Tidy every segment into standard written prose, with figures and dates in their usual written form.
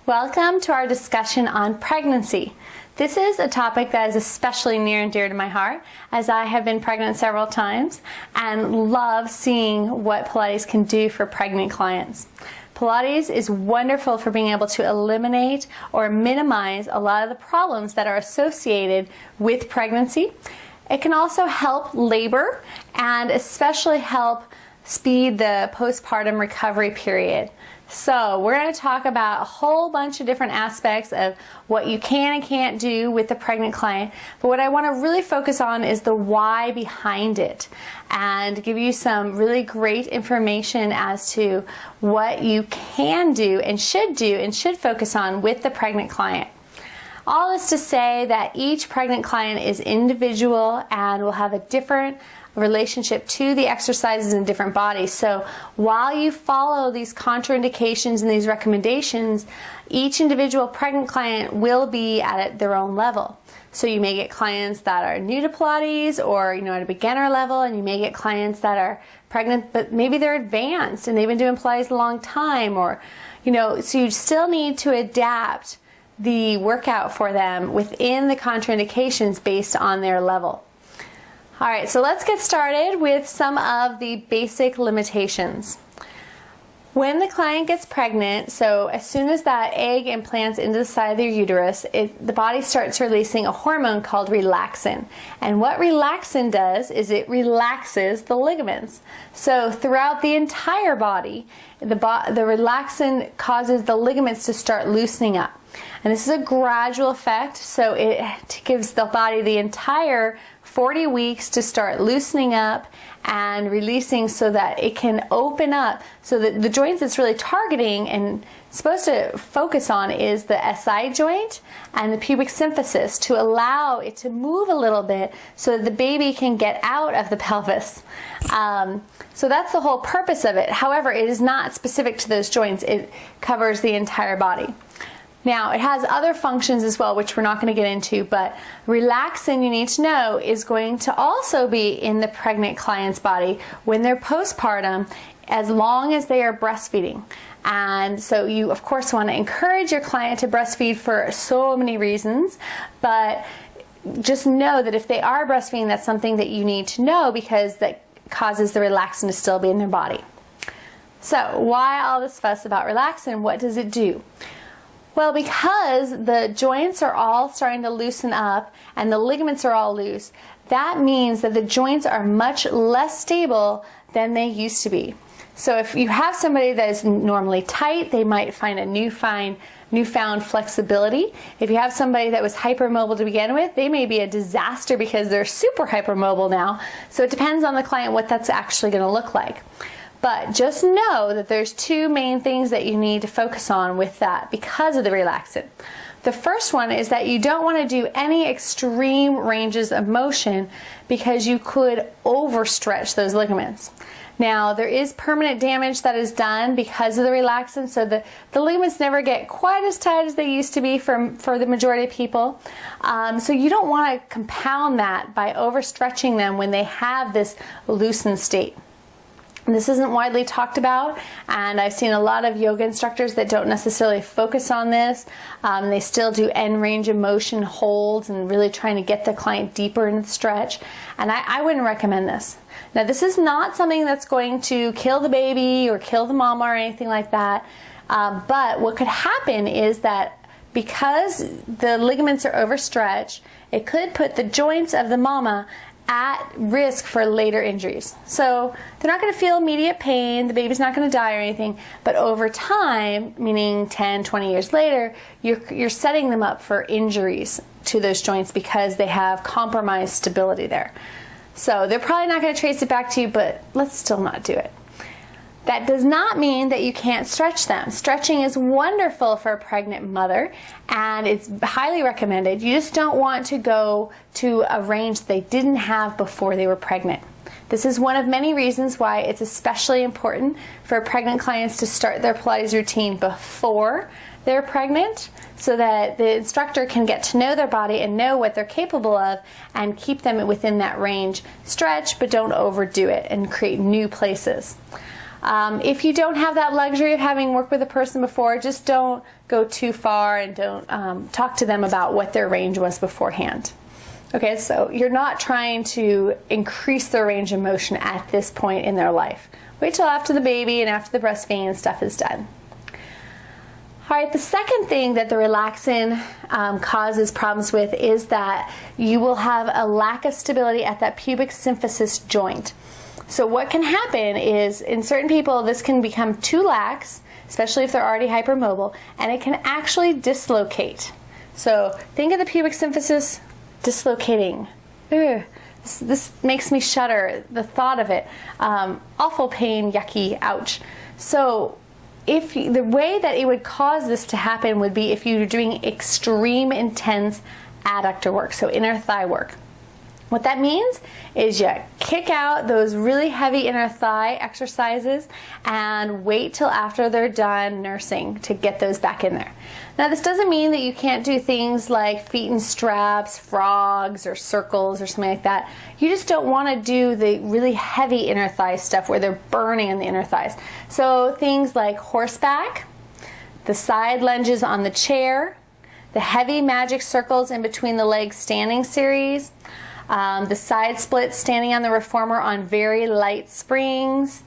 Welcome to our discussion on pregnancy. This is a topic that is especially near and dear to my heart, as I have been pregnant several times and love seeing what Pilates can do for pregnant clients. Pilates is wonderful for being able to eliminate or minimize a lot of the problems that are associated with pregnancy. It can also help labor and especially help speed the postpartum recovery period. So we're going to talk about a whole bunch of different aspects of what you can and can't do with the pregnant client. But what I want to really focus on is the why behind it and give you some really great information as to what you can do and should focus on with the pregnant client. All this to say that each pregnant client is individual and will have a different relationship to the exercises in different bodies. So while you follow these contraindications and these recommendations, each individual pregnant client will be at their own level. So you may get clients that are new to Pilates or at a beginner level, and you may get clients that are pregnant but maybe they're advanced and they've been doing Pilates a long time, or so you still need to adapt the workout for them within the contraindications based on their level. All right, so let's get started with some of the basic limitations. When the client gets pregnant, so as soon as that egg implants into the side of their uterus, the body starts releasing a hormone called relaxin. And what relaxin does is it relaxes the ligaments. So throughout the entire body, the relaxin causes the ligaments to start loosening up. And this is a gradual effect, so it gives the body the entire 40 weeks to start loosening up and releasing so that it can open up. So that the joints it's really targeting and supposed to focus on is the SI joint and the pubic symphysis, to allow it to move a little bit so that the baby can get out of the pelvis. So that's the whole purpose of it. However, it is not specific to those joints. It covers the entire body. Now, it has other functions as well, which we're not going to get into, but relaxin, you need to know, is going to also be in the pregnant client's body when they're postpartum, as long as they are breastfeeding. And so you, of course, want to encourage your client to breastfeed for so many reasons, but just know that if they are breastfeeding, that's something that you need to know, because that causes the relaxin to still be in their body. So why all this fuss about relaxin? What does it do? Well, because the joints are all starting to loosen up and the ligaments are all loose, that means that the joints are much less stable than they used to be. So if you have somebody that is normally tight, they might find a newfound flexibility. If you have somebody that was hypermobile to begin with, they may be a disaster because they're super hypermobile now. So it depends on the client what that's actually going to look like. But just know that there's two main things that you need to focus on with that because of the relaxin. The first one is that you don't want to do any extreme ranges of motion because you could overstretch those ligaments. Now, there is permanent damage that is done because of the relaxin, so the ligaments never get quite as tight as they used to be for the majority of people. So you don't want to compound that by overstretching them when they have this loosened state. This isn't widely talked about, and I've seen a lot of yoga instructors that don't necessarily focus on this. They still do end range of motion holds and really trying to get the client deeper in the stretch, and I wouldn't recommend this. Now, this is not something that's going to kill the baby or kill the mama or anything like that, but what could happen is that because the ligaments are overstretched, it could put the joints of the mama at risk for later injuries. So they're not going to feel immediate pain, the baby's not going to die or anything, but over time, meaning 10, 20 years later, you're setting them up for injuries to those joints because they have compromised stability there. So they're probably not going to trace it back to you, but let's still not do it. That does not mean that you can't stretch them. Stretching is wonderful for a pregnant mother, and it's highly recommended. You just don't want to go to a range they didn't have before they were pregnant. This is one of many reasons why it's especially important for pregnant clients to start their Pilates routine before they're pregnant, so that the instructor can get to know their body and know what they're capable of and keep them within that range. Stretch, but don't overdo it and create new places. If you don't have that luxury of having worked with a person before, just don't go too far and don't talk to them about what their range was beforehand. Okay, so you're not trying to increase their range of motion at this point in their life. Wait till after the baby and after the breastfeeding and stuff is done. All right, the second thing that the relaxin causes problems with is that you will have a lack of stability at that pubic symphysis joint. So what can happen is, in certain people, this can become too lax, especially if they're already hypermobile, and it can actually dislocate. So think of the pubic symphysis dislocating. Ugh, this makes me shudder, the thought of it. Awful pain, yucky, ouch. So the way that it would cause this to happen would be if you're doing extreme intense adductor work, so inner thigh work. What that means is you kick out those really heavy inner thigh exercises and wait till after they're done nursing to get those back in there. Now, this doesn't mean that you can't do things like feet in straps, frogs, or circles, or something like that. You just don't want to do the really heavy inner thigh stuff where they're burning in the inner thighs. So things like horseback, the side lunges on the chair, the heavy magic circles in between the legs standing series, the side splits standing on the reformer on very light springs.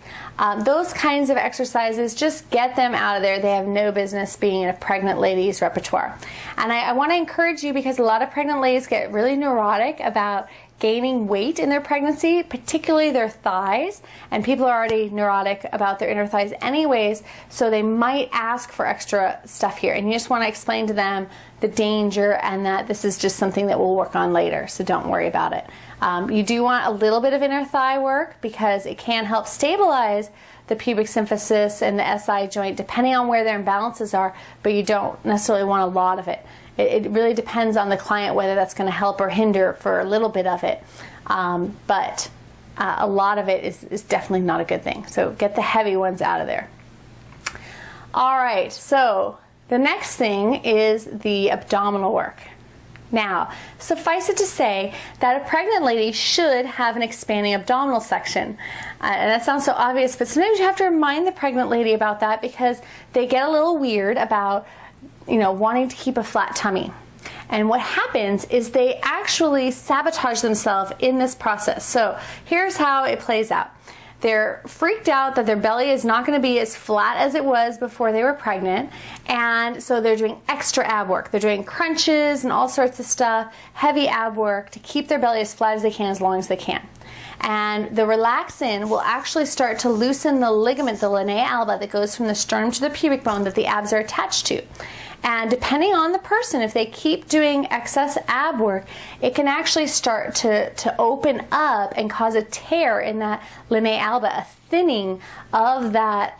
Those kinds of exercises, just get them out of there. They have no business being in a pregnant lady's repertoire. And I want to encourage you, because a lot of pregnant ladies get really neurotic about gaining weight in their pregnancy, particularly their thighs, and people are already neurotic about their inner thighs anyways, so they might ask for extra stuff here, and you just want to explain to them the danger and that this is just something that we'll work on later, so don't worry about it. You do want a little bit of inner thigh work because it can help stabilize the pubic symphysis and the SI joint depending on where their imbalances are, but you don't necessarily want a lot of it. It really depends on the client whether that's going to help or hinder for a little bit of it. But a lot of it is definitely not a good thing. So get the heavy ones out of there. All right, so the next thing is the abdominal work. Now, suffice it to say that a pregnant lady should have an expanding abdominal section. And that sounds so obvious, but sometimes you have to remind the pregnant lady about that because they get a little weird about wanting to keep a flat tummy. And what happens is they actually sabotage themselves in this process. So here's how it plays out. They're freaked out that their belly is not going to be as flat as it was before they were pregnant, and so they're doing extra ab work. They're doing crunches and all sorts of stuff, heavy ab work to keep their belly as flat as they can as long as they can. And the relaxin will actually start to loosen the ligament, the linea alba, that goes from the sternum to the pubic bone that the abs are attached to. And depending on the person, if they keep doing excess ab work, it can actually start to open up and cause a tear in that linea alba, a thinning of that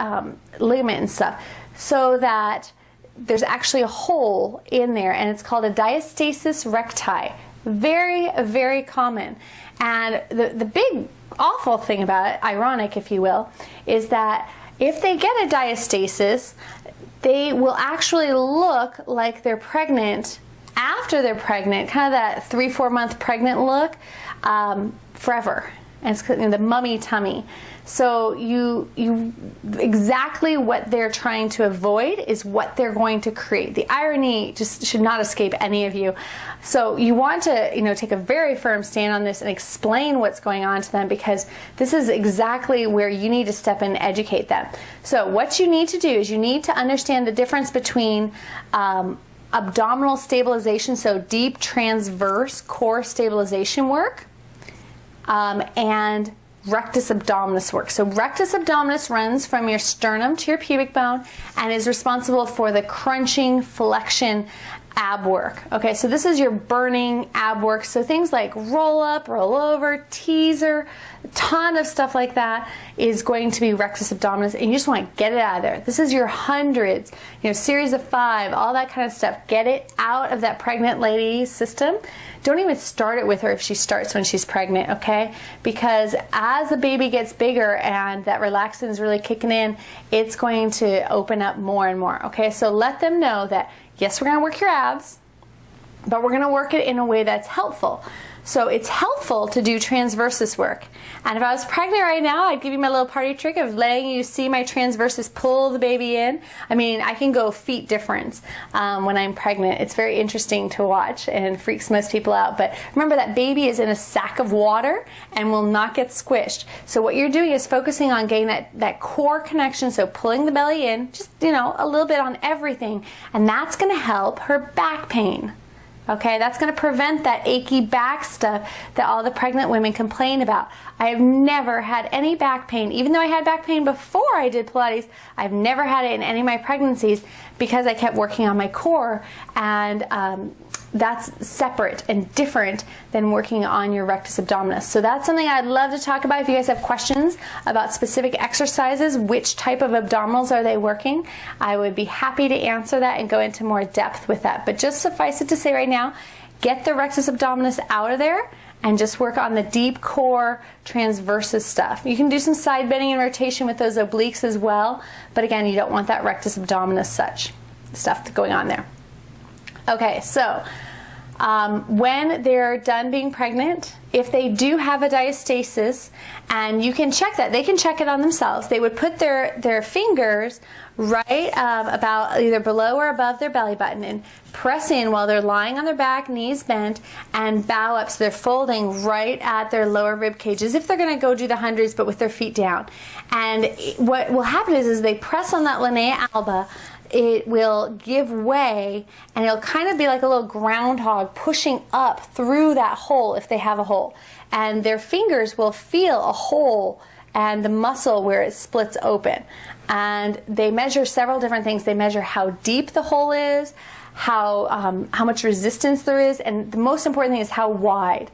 ligament and stuff, so that there's actually a hole in there, and it's called a diastasis recti. Very, very common. And the big awful thing about it, ironic if you will, is that if they get a diastasis, they will actually look like they're pregnant after they're pregnant, kind of that 3-4 month pregnant look, forever. And it's the mummy tummy. So you exactly what they're trying to avoid is what they're going to create. The irony just should not escape any of you. So you want to take a very firm stand on this and explain what's going on to them, because this is exactly where you need to step in and educate them. So what you need to do is you need to understand the difference between abdominal stabilization, so deep transverse core stabilization work, and rectus abdominis work. So rectus abdominis runs from your sternum to your pubic bone and is responsible for the crunching, flexion, ab work. Okay, so this is your burning ab work. So things like roll up, roll over, teaser, a ton of stuff like that is going to be rectus abdominis, and you just want to get it out of there. This is your hundreds, series of 5, all that kind of stuff. Get it out of that pregnant lady's system. Don't even start it with her if she starts when she's pregnant, okay? Because as the baby gets bigger and that relaxin is really kicking in, it's going to open up more and more, okay? So let them know that, yes, we're going to work your abs, but we're going to work it in a way that's helpful. So it's helpful to do transversus work. And if I was pregnant right now, I'd give you my little party trick of letting you see my transversus pull the baby in. I mean, I can go feet difference when I'm pregnant. It's very interesting to watch and freaks most people out. But remember that baby is in a sack of water and will not get squished. So what you're doing is focusing on getting that core connection, so pulling the belly in, just, you know, a little bit on everything. And that's going to help her back pain. Okay, that's going to prevent that achy back stuff that all the pregnant women complain about. I have never had any back pain, even though I had back pain before I did Pilates. I've never had it in any of my pregnancies because I kept working on my core, and that's separate and different than working on your rectus abdominis. So that's something I'd love to talk about. If you guys have questions about specific exercises, which type of abdominals are they working, I would be happy to answer that and go into more depth with that. But just suffice it to say right now, get the rectus abdominis out of there and just work on the deep core transversus stuff. You can do some side bending and rotation with those obliques as well, but again, you don't want that rectus abdominis such stuff going on there. Okay, so when they're done being pregnant, if they do have a diastasis, and you can check that, they can check it on themselves. They would put their fingers right about either below or above their belly button and press in while they're lying on their back, knees bent, and bow up. So they're folding right at their lower rib cage, as if they're going to go do the hundreds, but with their feet down. And what will happen is they press on that linea alba, it will give way, and it'll kind of be like a little groundhog pushing up through that hole if they have a hole. And their fingers will feel a hole and the muscle where it splits open. And they measure several different things. They measure how deep the hole is, how much resistance there is, and the most important thing is how wide.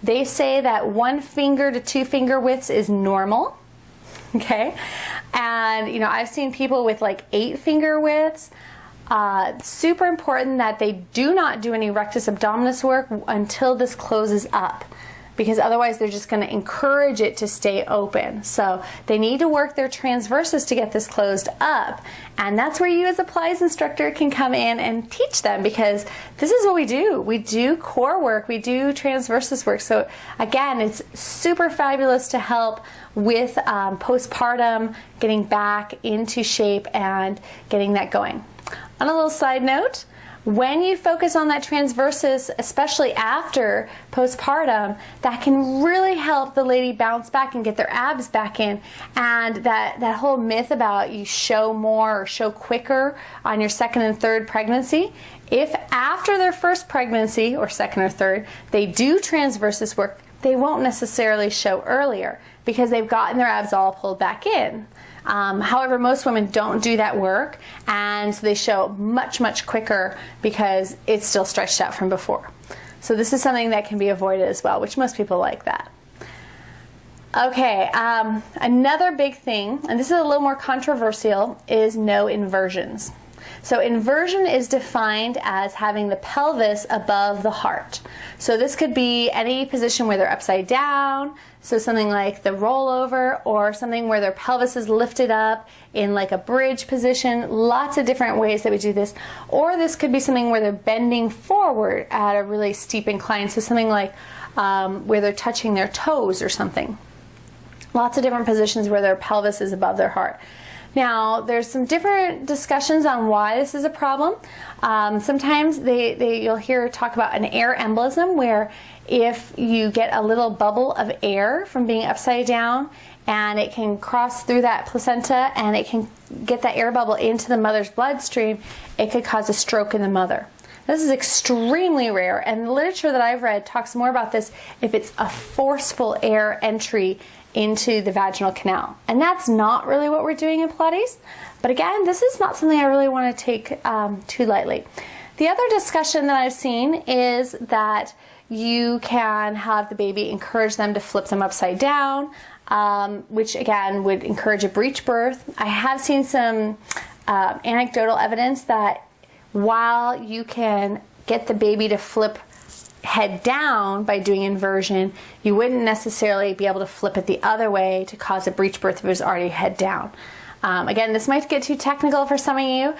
They say that 1 finger to 2 finger widths is normal. Okay, and you know, I've seen people with like 8 finger widths. Super important that they do not do any rectus abdominis work until this closes up, because otherwise they're just going to encourage it to stay open. So they need to work their transversus to get this closed up, and that's where you as a Pilates instructor can come in and teach them, because this is what we do. We do core work, we do transversus work. So again, it's super fabulous to help with postpartum, getting back into shape and getting that going. On a little side note, when you focus on that transversus, especially after postpartum, that can really help the lady bounce back and get their abs back in. And that whole myth about you show more or show quicker on your second and third pregnancy, if after their first pregnancy, or second or third, they do transversus work, they won't necessarily show earlier because they've gotten their abs all pulled back in. However, most women don't do that work, and so they show much, much quicker because it's still stretched out from before. So this is something that can be avoided as well, which most people like that. Okay, another big thing, and this is a little more controversial, is no inversions. So inversion is defined as having the pelvis above the heart. So this could be any position where they're upside down, so something like the rollover, or something where their pelvis is lifted up in like a bridge position. Lots of different ways that we do this. Or this could be something where they're bending forward at a really steep incline, so something like where they're touching their toes or something. Lots of different positions where their pelvis is above their heart. Now, there's some different discussions on why this is a problem. Sometimes you'll hear talk about an air embolism, where if you get a little bubble of air from being upside down, and it can cross through that placenta and it can get that air bubble into the mother's bloodstream, it could cause a stroke in the mother. This is extremely rare, and the literature that I've read talks more about this if it's a forceful air entry into the vaginal canal. And that's not really what we're doing in Pilates. But again, this is not something I really want to take too lightly. The other discussion that I've seen is that you can have the baby, encourage them to flip them upside down, which again would encourage a breech birth. I have seen some anecdotal evidence that while you can get the baby to flip head down by doing inversion, you wouldn't necessarily be able to flip it the other way to cause a breech birth if it was already head down. Again, this might get too technical for some of you.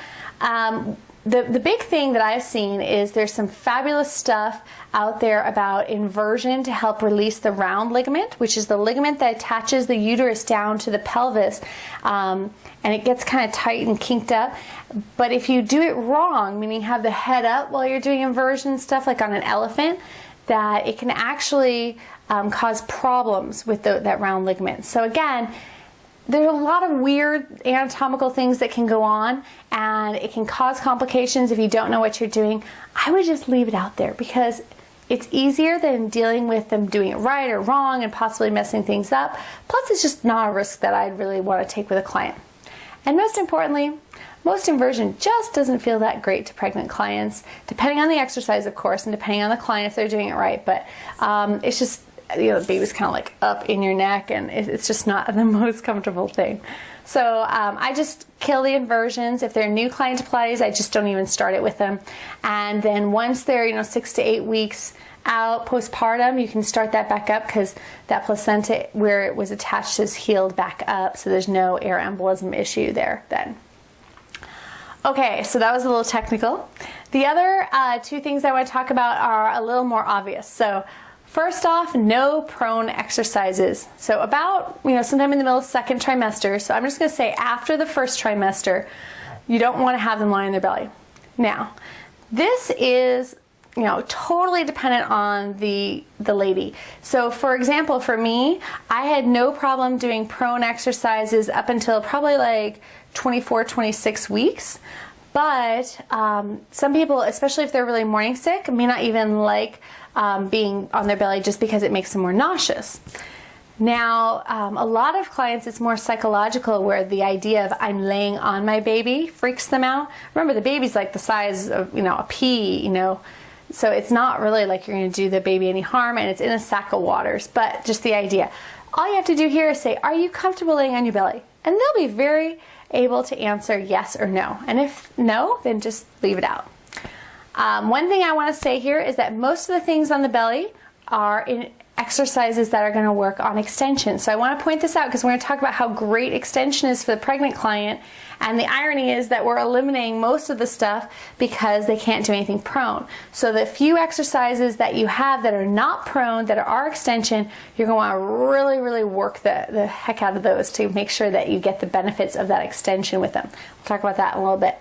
the big thing that I've seen is there's some fabulous stuff out there about inversion to help release the round ligament, which is the ligament that attaches the uterus down to the pelvis, and it gets kind of tight and kinked up. But if you do it wrong, meaning have the head up while you're doing inversion stuff like on an elephant, that it can actually cause problems with that round ligament. So again, there's a lot of weird anatomical things that can go on, and it can cause complications if you don't know what you're doing. I would just leave it out there because it's easier than dealing with them doing it right or wrong and possibly messing things up. Plus, it's just not a risk that I'd really want to take with a client. And most importantly, most inversion just doesn't feel that great to pregnant clients, depending on the exercise, of course, and depending on the client if they're doing it right. But it's just, you know, the baby's kind of like up in your neck, and it's just not the most comfortable thing. So I just kill the inversions. If they're a new client to Pilates, I just don't even start it with them. And then once they're 6 to 8 weeks out postpartum, you can start that back up because that placenta where it was attached is healed back up, so there's no air embolism issue there then. Okay, so that was a little technical. The other two things I want to talk about are a little more obvious. So first off, no prone exercises. So about, sometime in the middle of the second trimester, so I'm just going to say after the first trimester, you don't want to have them lie on their belly. Now, this is, totally dependent on the lady. So for example, for me, I had no problem doing prone exercises up until probably like 24, 26 weeks. But some people, especially if they're really morning sick, may not even like being on their belly just because it makes them more nauseous. Now, a lot of clients, it's more psychological, where the idea of I'm laying on my baby freaks them out. Remember, the baby's like the size of, a pea, so it's not really like you're going to do the baby any harm, and it's in a sack of waters, but just the idea. All you have to do here is say, are you comfortable laying on your belly? And they'll be very able to answer yes or no. And if no, then just leave it out. One thing I want to say here is that most of the things on the belly are in exercises that are going to work on extension. So I want to point this out because we're going to talk about how great extension is for the pregnant client. And the irony is that we're eliminating most of the stuff because they can't do anything prone. So the few exercises that you have that are not prone, that are extension, you're going to want to really, really work the heck out of those to make sure that you get the benefits of that extension with them. We'll talk about that in a little bit.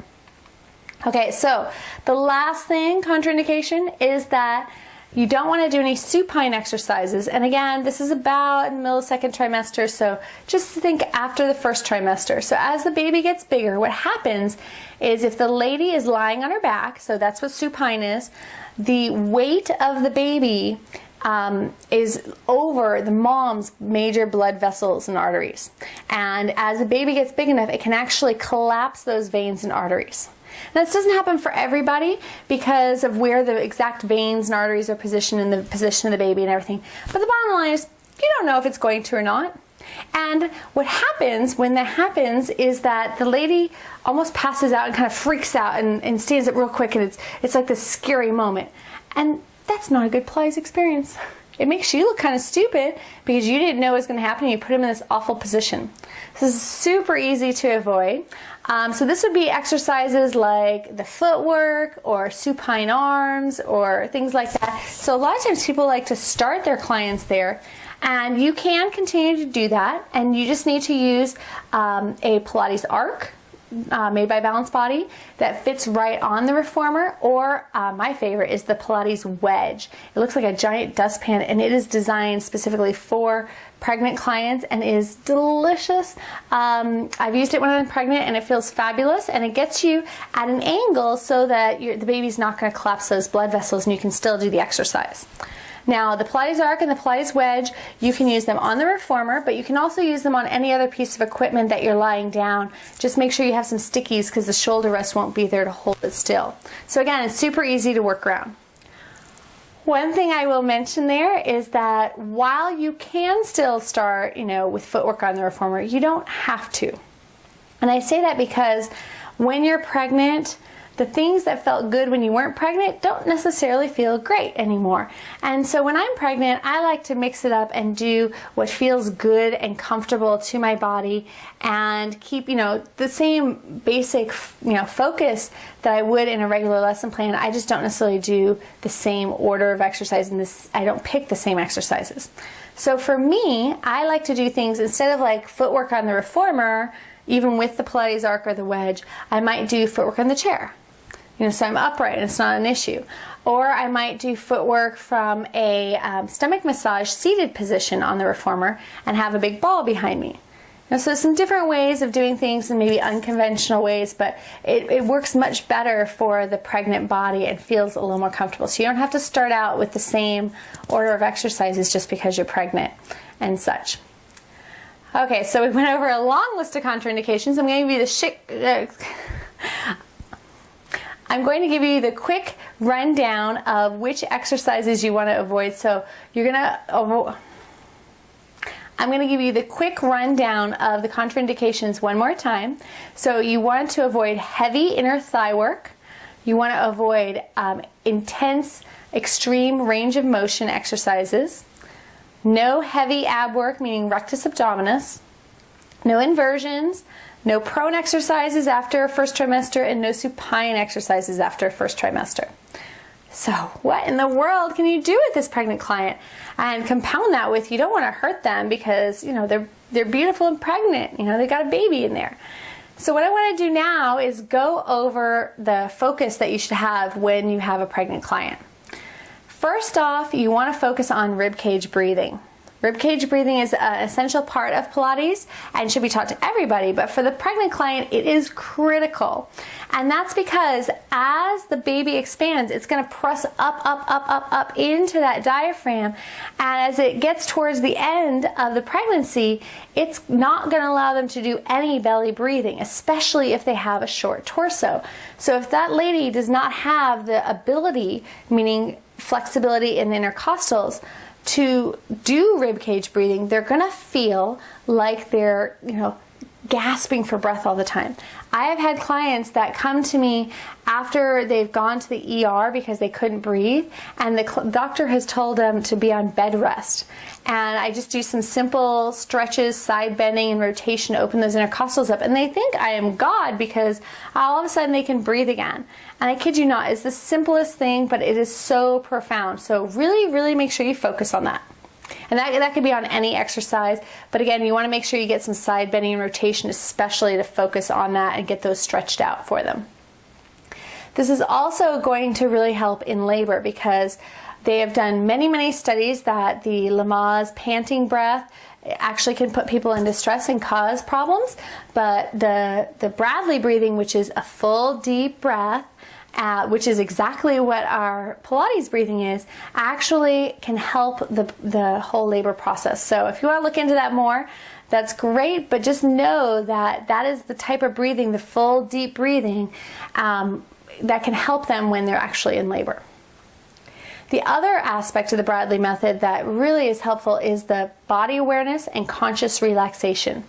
Okay, so the last thing, contraindication, is that you don't want to do any supine exercises. And again, this is about in the middle of the second trimester, so just think after the first trimester. So as the baby gets bigger, what happens is if the lady is lying on her back, so that's what supine is, the weight of the baby is over the mom's major blood vessels and arteries. And as the baby gets big enough, it can actually collapse those veins and arteries. Now, this doesn't happen for everybody because of where the exact veins and arteries are positioned in the position of the baby and everything. But the bottom line is you don't know if it's going to or not. And what happens when that happens is that the lady almost passes out and kind of freaks out and stands up real quick, and it's like this scary moment. And that's not a good Pilates experience. It makes you look kind of stupid because you didn't know it was going to happen and you put them in this awful position. This is super easy to avoid. So this would be exercises like the footwork or supine arms or things like that. So a lot of times people like to start their clients there, and you can continue to do that, and you just need to use a Pilates arc made by Balance Body that fits right on the reformer, or my favorite is the Pilates wedge. It looks like a giant dustpan, and it is designed specifically for pregnant clients and is delicious. I've used it when I'm pregnant, and it feels fabulous, and it gets you at an angle so that the baby's not going to collapse those blood vessels, and you can still do the exercise. Now, the Pilates arc and the Pilates wedge, you can use them on the reformer, but you can also use them on any other piece of equipment that you're lying down. Just make sure you have some stickies because the shoulder rest won't be there to hold it still. So again, it's super easy to work around. One thing I will mention there is that while you can still start, with footwork on the reformer, you don't have to. And I say that because when you're pregnant, the things that felt good when you weren't pregnant don't necessarily feel great anymore. And so when I'm pregnant, I like to mix it up and do what feels good and comfortable to my body, and keep, the same basic, focus that I would in a regular lesson plan. I just don't necessarily do the same order of exercise, and I don't pick the same exercises. So for me, I like to do things, instead of like footwork on the reformer, even with the Pilates arc or the wedge, I might do footwork on the chair. So I'm upright and it's not an issue. Or I might do footwork from a stomach massage seated position on the reformer and have a big ball behind me. So some different ways of doing things, and maybe unconventional ways, but it works much better for the pregnant body and feels a little more comfortable. So you don't have to start out with the same order of exercises just because you're pregnant and such. Okay, so we went over a long list of contraindications. I'm going to give you the quick rundown of which exercises you want to avoid. So I'm going to give you the quick rundown of the contraindications one more time. So you want to avoid heavy inner thigh work. You want to avoid intense, extreme range of motion exercises. No heavy ab work, meaning rectus abdominis. No inversions. No prone exercises after first trimester, and no supine exercises after first trimester. So what in the world can you do with this pregnant client? And compound that with, you don't want to hurt them because, they're beautiful and pregnant. They got a baby in there. So what I want to do now is go over the focus that you should have when you have a pregnant client. First off, you want to focus on ribcage breathing. Ribcage breathing is an essential part of Pilates and should be taught to everybody, but for the pregnant client, it is critical. And that's because as the baby expands, it's going to press up into that diaphragm. And as it gets towards the end of the pregnancy, it's not going to allow them to do any belly breathing, especially if they have a short torso. So if that lady does not have the ability, meaning flexibility in the intercostals, to do ribcage breathing, they're going to feel like they're, gasping for breath all the time. I have had clients that come to me after they've gone to the ER because they couldn't breathe, and the doctor has told them to be on bed rest. And I just do some simple stretches, side bending and rotation to open those intercostals up, and they think I am God because all of a sudden they can breathe again. And I kid you not, it's the simplest thing, but it is so profound. So really, really make sure you focus on that. And that could be on any exercise, but again, you want to make sure you get some side bending and rotation, especially to focus on that and get those stretched out for them. This is also going to really help in labor because they have done many, many studies that the Lamaze panting breath actually can put people in distress and cause problems, but the Bradley breathing, which is a full deep breath, which is exactly what our Pilates breathing is, actually can help the whole labor process. So if you want to look into that more, that's great, but just know that that is the type of breathing, the full deep breathing, that can help them when they're actually in labor. The other aspect of the Bradley method that really is helpful is the body awareness and conscious relaxation.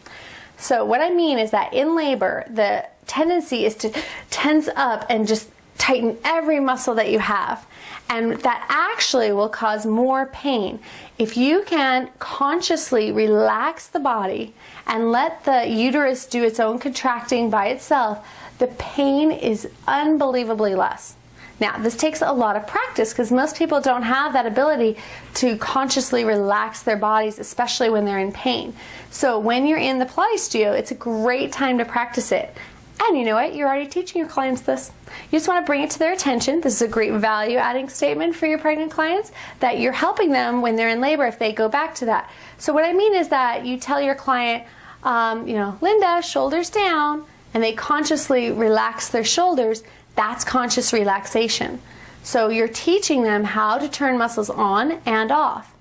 So what I mean is that in labor, the tendency is to tense up and just tighten every muscle that you have, and that actually will cause more pain. If you can consciously relax the body and let the uterus do its own contracting by itself, the pain is unbelievably less. Now, this takes a lot of practice because most people don't have that ability to consciously relax their bodies, especially when they're in pain. So when you're in the Pilates studio, it's a great time to practice it. And you know what? You're already teaching your clients this. You just want to bring it to their attention. This is a great value-adding statement for your pregnant clients, that you're helping them when they're in labor if they go back to that. So what I mean is that you tell your client, Linda, shoulders down, and they consciously relax their shoulders. That's conscious relaxation. So you're teaching them how to turn muscles on and off.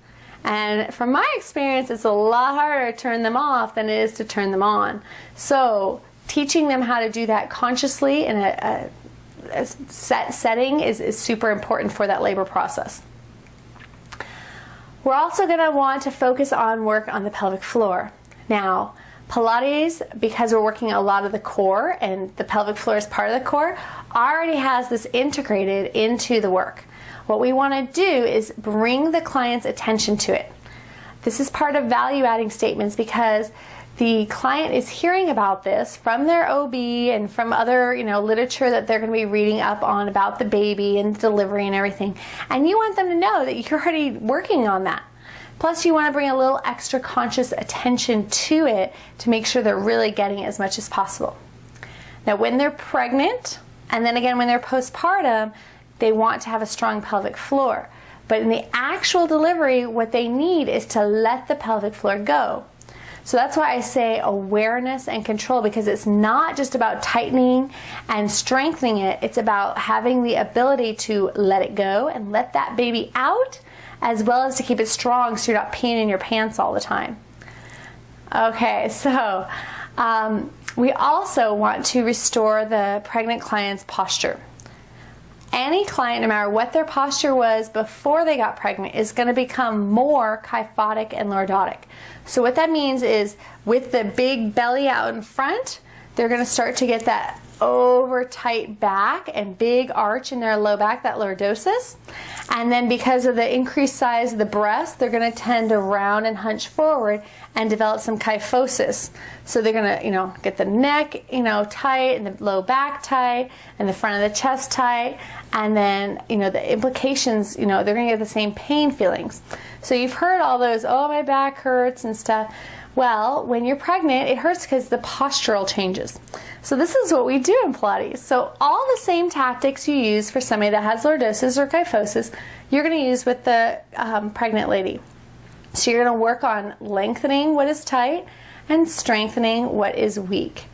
And from my experience, it's a lot harder to turn them off than it is to turn them on. So teaching them how to do that consciously in a set setting is super important for that labor process. We're also going to want to focus on work on the pelvic floor. Now, Pilates, because we're working a lot of the core and the pelvic floor is part of the core, already has this integrated into the work. What we want to do is bring the client's attention to it. This is part of value adding statements because the client is hearing about this from their OB and from other, literature that they're going to be reading up on about the baby and delivery and everything. And you want them to know that you're already working on that. Plus, you want to bring a little extra conscious attention to it to make sure they're really getting as much as possible. Now, when they're pregnant, and then again when they're postpartum, they want to have a strong pelvic floor. But in the actual delivery, what they need is to let the pelvic floor go. So that's why I say awareness and control, because it's not just about tightening and strengthening it. It's about having the ability to let it go and let that baby out, as well as to keep it strong so you're not peeing in your pants all the time. Okay, so we also want to restore the pregnant client's posture. Any client, no matter what their posture was before they got pregnant, is going to become more kyphotic and lordotic. So what that means is with the big belly out in front, they're going to start to get that over tight back and big arch in their low back, that lordosis. And then because of the increased size of the breast, they're going to tend to round and hunch forward and develop some kyphosis. So they're going to, get the neck, tight, and the low back tight, and the front of the chest tight. And then, the implications, they're going to get the same pain feelings. So you've heard all those, oh, my back hurts and stuff. Well, when you're pregnant, it hurts because the postural changes. So this is what we do in Pilates. So all the same tactics you use for somebody that has lordosis or kyphosis, you're going to use with the pregnant lady. So you're going to work on lengthening what is tight and strengthening what is weak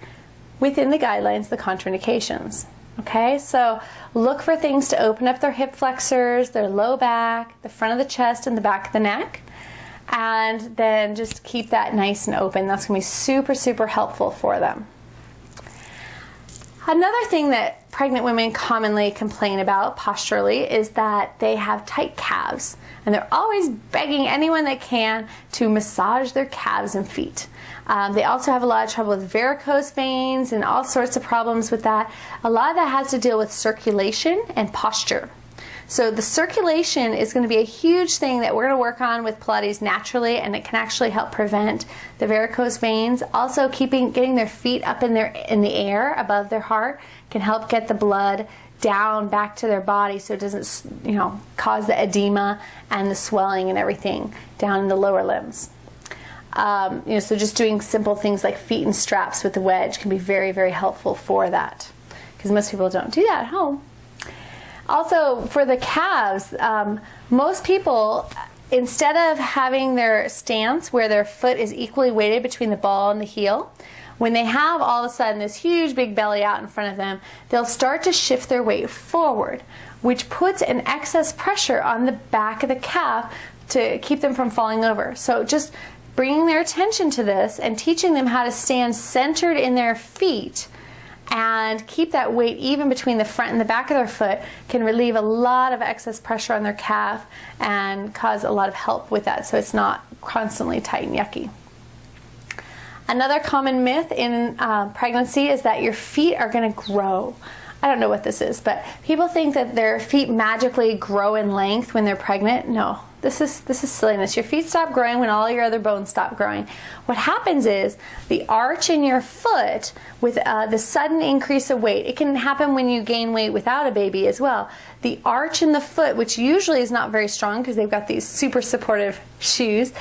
within the guidelines, the contraindications. Okay, so look for things to open up their hip flexors, their low back, the front of the chest, and the back of the neck. And then just keep that nice and open. That's going to be super, super helpful for them. Another thing that pregnant women commonly complain about posturally is that they have tight calves. And they're always begging anyone they can to massage their calves and feet. They also have a lot of trouble with varicose veins and all sorts of problems with that. A lot of that has to deal with circulation and posture. So the circulation is going to be a huge thing that we're going to work on with Pilates naturally, and it can actually help prevent the varicose veins. Also, getting their feet up in the air above their heart can help get the blood down back to their body, so it doesn't, cause the edema and the swelling and everything down in the lower limbs. So just doing simple things like feet and straps with the wedge can be very, very helpful for that, because most people don't do that at home. Also, for the calves, most people, instead of having their stance where their foot is equally weighted between the ball and the heel, when they have all of a sudden this huge big belly out in front of them, they'll start to shift their weight forward, which puts an excess pressure on the back of the calf to keep them from falling over. So just bringing their attention to this and teaching them how to stand centered in their feet and keep that weight even between the front and the back of their foot can relieve a lot of excess pressure on their calf and cause a lot of help with that, so it's not constantly tight and yucky. Another common myth in pregnancy is that your feet are going to grow. I don't know what this is, but people think that their feet magically grow in length when they're pregnant. No, this is silliness. Your feet stop growing when all your other bones stop growing. What happens is the arch in your foot with the sudden increase of weight, it can happen when you gain weight without a baby as well. The arch in the foot, which usually is not very strong because they've got these super supportive shoes,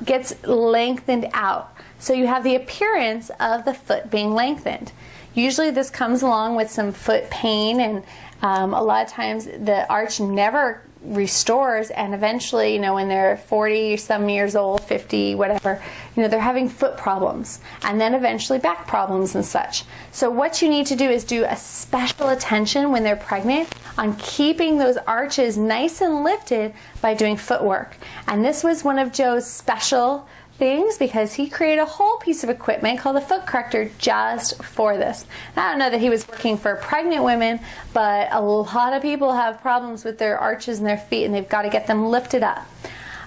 gets lengthened out. So you have the appearance of the foot being lengthened. Usually this comes along with some foot pain, and a lot of times the arch never restores, and eventually, when they're 40 some years old, 50, whatever, they're having foot problems, and then eventually back problems and such. So what you need to do is do a special attention when they're pregnant on keeping those arches nice and lifted by doing footwork. And this was one of Joe's special things, because he created a whole piece of equipment called the foot corrector just for this. I don't know that he was working for pregnant women, but a lot of people have problems with their arches in their feet, and they've got to get them lifted up.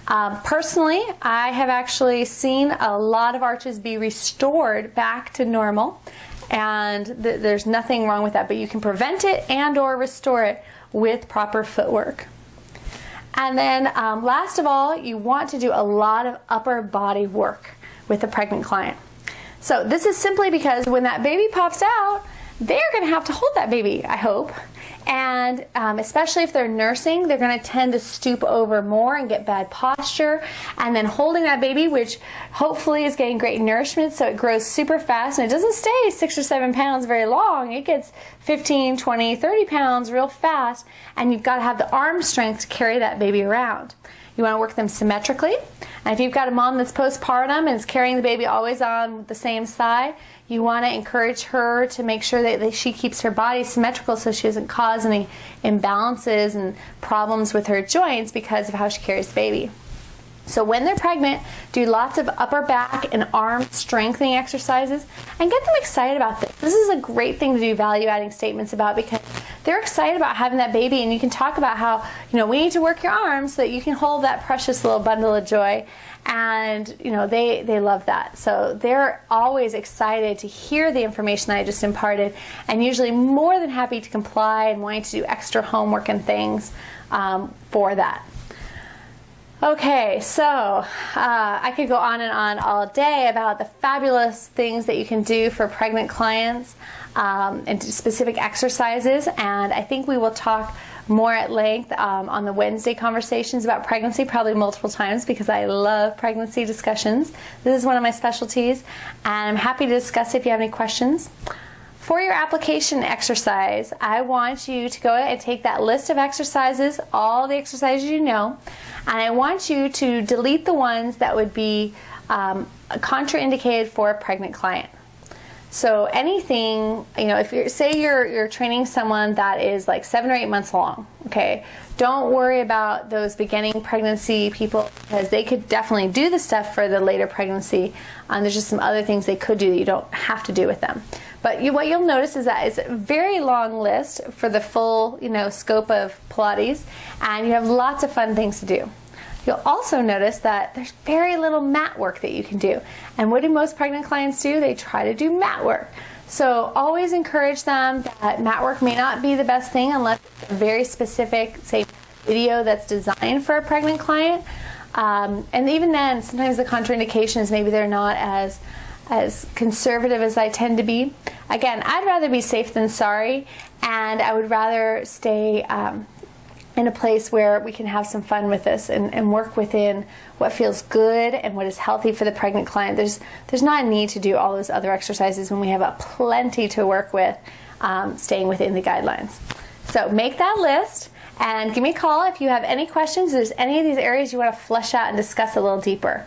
Personally, I have actually seen a lot of arches be restored back to normal, and there's nothing wrong with that, but you can prevent it and or restore it with proper footwork. And then last of all, you want to do a lot of upper body work with a pregnant client. So this is simply because when that baby pops out, they're going to have to hold that baby, I hope. And especially if they're nursing, they're going to tend to stoop over more and get bad posture. And then holding that baby, which hopefully is getting great nourishment, so it grows super fast and it doesn't stay 6 or 7 pounds very long. It gets 15, 20, 30 pounds real fast, and you've got to have the arm strength to carry that baby around. You want to work them symmetrically. And if you've got a mom that's postpartum and is carrying the baby always on the same side, you want to encourage her to make sure that she keeps her body symmetrical so she doesn't cause any imbalances and problems with her joints because of how she carries the baby. So when they're pregnant, do lots of upper back and arm strengthening exercises and get them excited about this. This is a great thing to do value-adding statements about because they're excited about having that baby, and you can talk about how, we need to work your arms so that you can hold that precious little bundle of joy. And they love that. So they're always excited to hear the information that I just imparted, and usually more than happy to comply and wanting to do extra homework and things for that. Okay, so I could go on and on all day about the fabulous things that you can do for pregnant clients and specific exercises, and I think we will talk more at length on the Wednesday conversations about pregnancy, probably multiple times, because I love pregnancy discussions. This is one of my specialties, and I'm happy to discuss if you have any questions. For your application exercise, I want you to go and take that list of exercises, all the exercises you know, and I want you to delete the ones that would be contraindicated for a pregnant client. So anything, if you're training someone that is like 7 or 8 months along, okay, don't worry about those beginning pregnancy people because they could definitely do the stuff for the later pregnancy. There's just some other things they could do that you don't have to do with them. But what you'll notice is that it's a very long list for the full, scope of Pilates, and you have lots of fun things to do. You'll also notice that there's very little mat work that you can do. And what do most pregnant clients do? They try to do mat work. So always encourage them that mat work may not be the best thing unless it's a very specific, say, video that's designed for a pregnant client. And even then, sometimes the contraindication is maybe they're not as conservative as I tend to be. Again, I'd rather be safe than sorry, and I would rather stay in a place where we can have some fun with this and work within what feels good and what is healthy for the pregnant client. There's not a need to do all those other exercises when we have plenty to work with, staying within the guidelines. So make that list and give me a call if you have any questions. If there's any of these areas you want to flesh out and discuss a little deeper.